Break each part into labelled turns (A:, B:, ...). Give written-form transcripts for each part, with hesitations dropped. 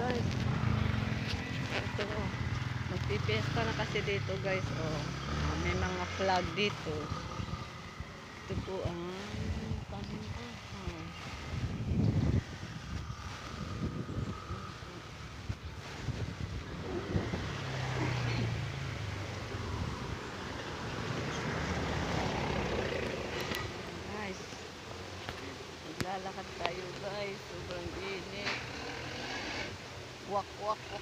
A: guys. Ito, magpipiesta na kasi dito guys. Oh, may mga flag dito. Ito po ang paminta. Guys, maglalakad tayo guys. Sobrang init. Wak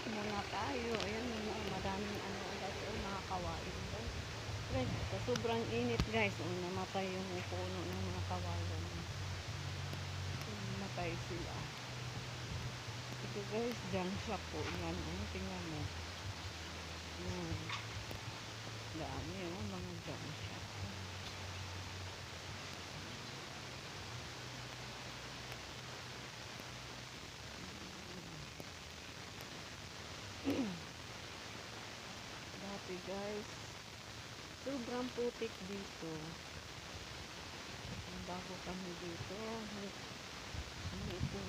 A: muna tayo. Ayan, maraming ano guys, mga kawain guys. Guys, sa sobrang init guys, namatay yung puno ng mga kawayan. Namatay sila. Ito guys, junk shop po. Yan, tingnan mo. Yan. Dami mga junk shop. Dati guys, sobrang putik dito. Bago kami dito, ano ito,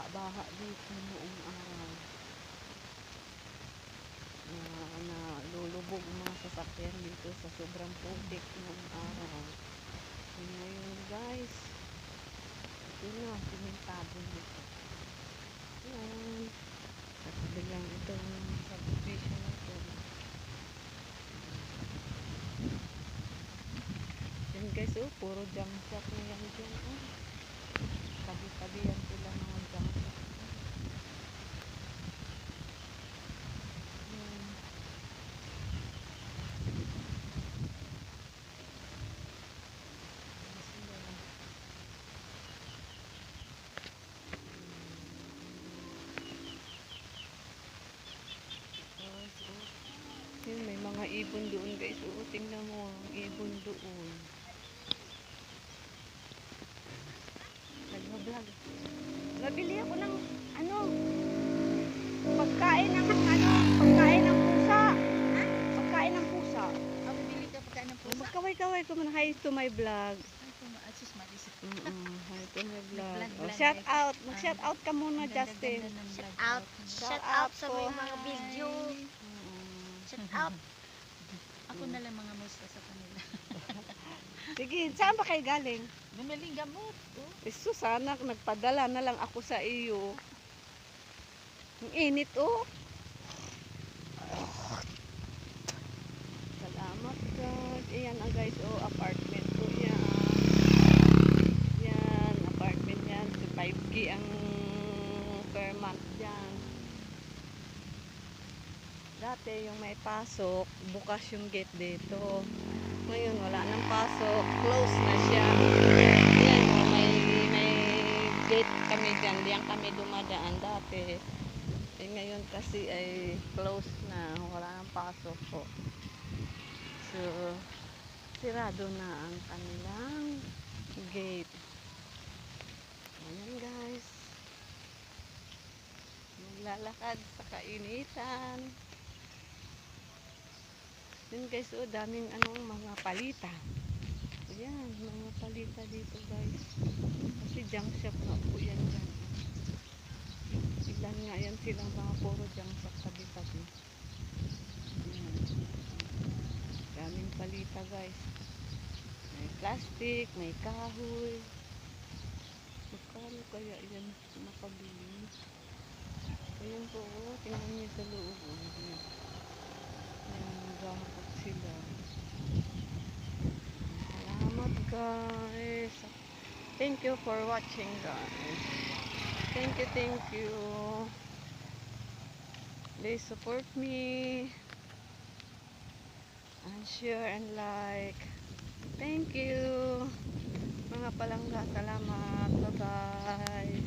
A: baha dito noong araw na lulubog mga sasakyan dito sa sobrang putik noong araw. Ngayon guys, ito na, simentado nito. Yan, at bilang itong subdivision nito. Yan guys, puro junk shop na yan dyan. Tabi-tabi yan sila mga junk shop. Yan, may mga ibon doon guys. Tingnan mo, ibon doon. Nag-vlog. Nabili ako ng pagkain ng pusa. Pagkain ng pusa.
B: Bibili ka pagkain ng pusa?
A: Magkaway-kaway ko man. Hi to my vlog. Hi to my vlog. Shout out. Mag-shout out ka muna, Justin.
B: Shout out sa mga video. Shout out. Ako na lang mga musta sa kanila.
A: Sige, saan ba kayo galing?
B: Bumiling gamot.
A: Sana nagpadala na lang ako sa iyo. Ang init Salamat God. Ayan guys, apartment ko yan. Yan, apartment yan. 5K ang per month yan. Dati yung may pasok, bukas yung gate dito. Ngayon wala nang pasok, close na siya. Yan, may gate kami dyan, diyan kami dumadaan dati. Ngayon kasi ay close na, wala nang pasok po. So, sirado na ang kanilang gate. Ayan guys, maglalakad sa kainitan. Yun guys, daming mga palita. Ayan, mga palita dito guys. Kasi junk shop na po yan dyan. Ilan nga yan silang mga puro junk shop tabi-tabi. Daming palita guys. May plastic, may kahoy. Magkano kaya yan makabili? Ayan po, tingnan niyo sa loob. Nagahakot sila. Salamat guys. Thank you for watching guys. Thank you. Please support me and share and like. Thank you mga palangga. Salamat. Bye bye.